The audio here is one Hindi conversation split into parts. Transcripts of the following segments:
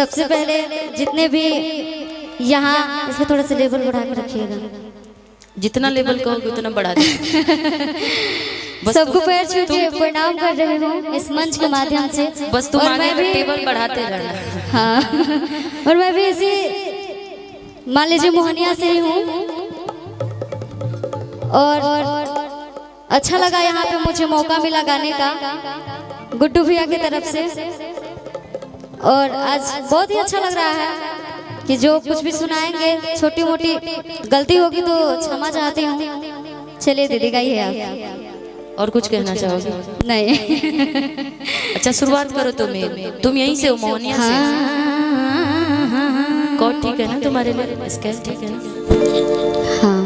सबसे पहले जितने भी यहाँ इसका थोड़ा सा लेवल बढ़ा के रखिएगा। जितना लेवल कहोगे उतना बढ़ा दे। सबको पैर छू के प्रणाम कर रहे हूँ इस मंच के माध्यम से। बस तुम आगे टेबल बढ़ाते रहना। हाँ और मैं भी इसी मान लीजिए मोहनिया से ही हूँ और अच्छा लगा यहाँ पे मुझे मौका मिला गाने का गुड्डू भैया की तरफ से। और आज बहुत ही अच्छा लग रहा है कि जो कुछ भी सुनाएंगे छोटी मोटी गलती होगी तो क्षमा चाहती हूँ। चलिए दीदी गाइए आप। और कुछ कहना चाहोगे? नहीं। अच्छा शुरुआत करो तुम यहीं से हो मोहनिया से। कॉर्ड ठीक है ना तुम्हारे लिए? स्केल ठीक है ना? हाँ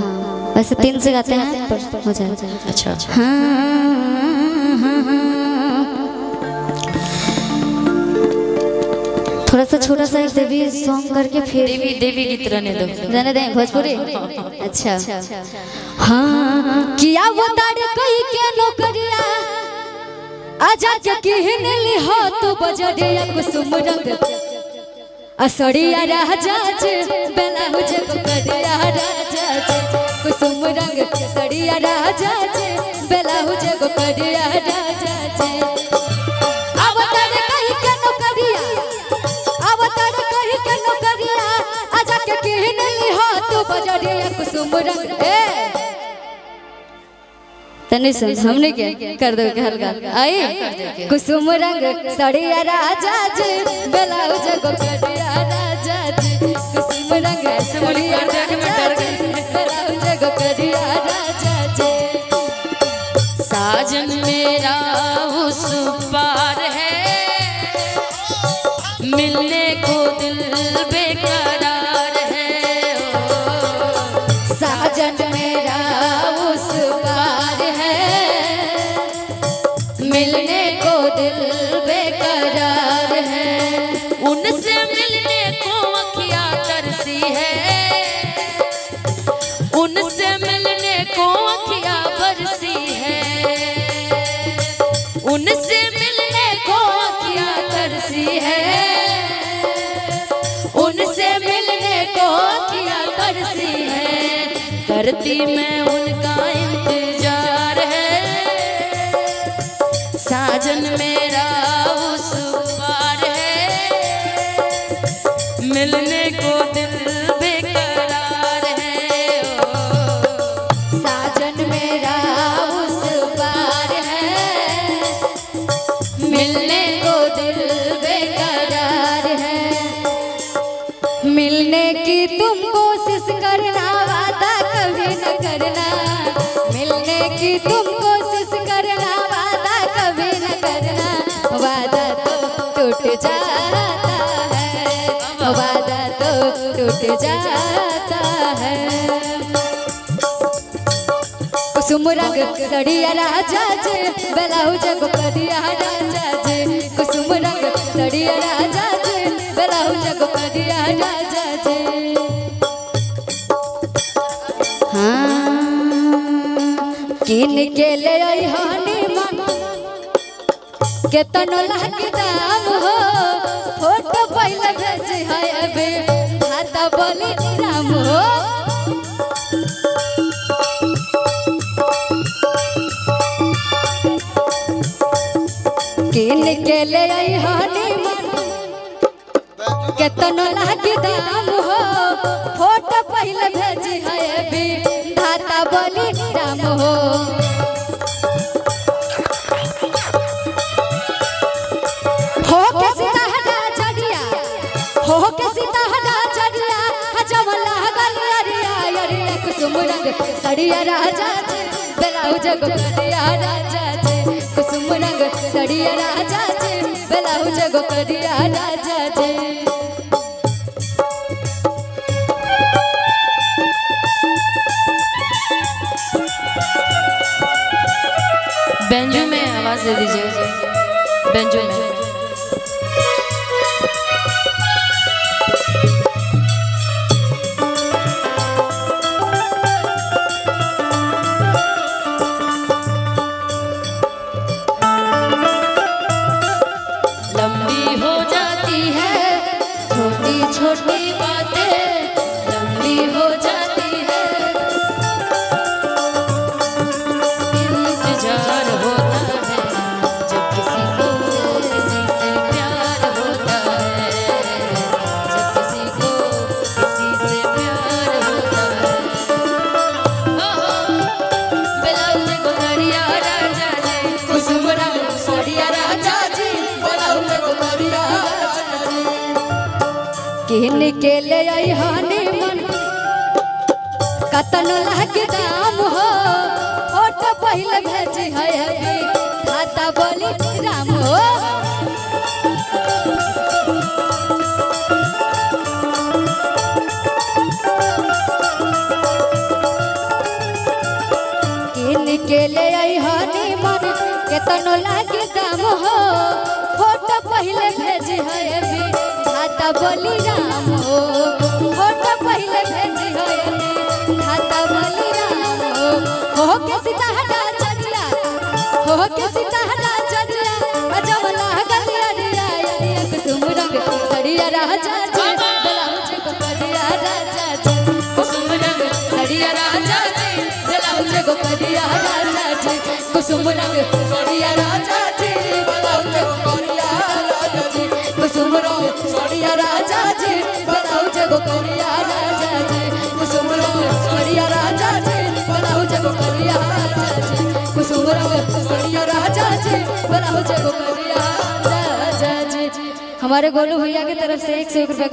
वैसे 3 से गाते हैं पर हो जाए। अच्छा थोड़ा सा छोटा सा एक देवी सॉन्ग करके फिर देवी गीत रहने दें भोजपुरी। अच्छा हाँ किया वो तारे कहीं के नौकरिया आजा के किहन ली हो तो बजरिया कुसुम रंग असड़िया राजा जे बेलाउज करिया राजा जे कुसुम रंग सड़िया राजा जे बेलाउज करिया राजा जे अब तारे कहीं के नौकरिया आजा के किहन ली हो तो बजरिया कुसुम रंग। तनी सुन हमने क्या कर दो हल्का आई कुसुम रंग सड़िया राजा जी ब्लाउज को कटिया राजा जी कुसुम रंग सड़िया राजा जी ब्लाउज को कटिया राजा जी। साजन मेरा उस पार है मिलने को दिल बेकरार है। साजन मेरा उस पार है मिलने को दिल बेकरार है। उनसे मिलने को अखियाँ तरसी है। उनसे मिलने को अखियाँ बरसी है। उनसे मिलने को अखियाँ तरसी है। उनसे मिलने को अखियाँ तरसी है। करती मैं उनका इंतजार है। साजन मेरा उस पार है मिलने को दिल बेकरार है। साजन मेरा उस पार है मिलने को दिल बेकरार है। मिलने की तुम कोशिश करना वादा कभी न करना। मिलने की तुम कोशिश करना वादा कभी न करना। वादा तो टूट जाता है वादा तो टूट जाता है। कुसुम रंग सड़िया राजा जी ब्लाउज को करिया राजा जी कुसुम रंग सड़िया राजा जी ब्लाउज को करिया राजा जी। हाँ किन के ले आई हानी मन केतनो लागी दाम हो फोटो पहले भेज है अबे खाता बोली राम हो। किन के ले आई हानी मन केतनो लागी दाम हो फोटो पहले भेज है अबे खाता बोली राम हो। हो के सीता चढ़िया जमला गलिया अरिया कुसुम रंग सड़िया राजा जी ब्लाउज को करिया राजा जी कुसुम रंग सड़िया राजा जी ब्लाउज को करिया राजा जी। बेंजू में आवाज दे दीजिए। बेंजू में छोटी बातें लंबी हो जाती है, इंतजार होता है जब किसी को किसी से प्यार होता है, जब किसी को किसी से प्यार होता है। ब्लाउज को करिया राजा जी, कुसुम रंग सोड़िया राजा जी, ब्लाउज को करिया राजा जी। किन के ले आई हानि मन कतन लागे दाम हो, फोटो पहले भेजी है अभी खाता बोली राम हो। किन के ले आई हानि मन कतन लागे दाम हो, फोटो पहले भेजी है अभी खाता बोली राम हो, फोटो पहले भेजी है अभी खाता बोली राम हो के सीताहटा चलिया, हो के सीताहटा चलिया, अजमला गलिया रिया रिया कुसुम रंग सड़िया राजा जी, ब्लाउज को करिया राजा जी, कुसुम रंग सड़िया राजा जी, ब्लाउज को करिया राजा जी, कुसुम रंग सड़िया राजा जी, ब्लाउज को करिया राजा जी, कुसुम रंग सड़िया राजा जी, ब्लाउज को करिया राजा जी, कुसुम रंग सड़िया राजा जी, ब्लाउज को करिया राजा जी, कुसुम रंग सड़िया राजा जी, ब्लाउज को करिया राजा जी। हमारे गोलू भैया की तरफ से 101 रुपए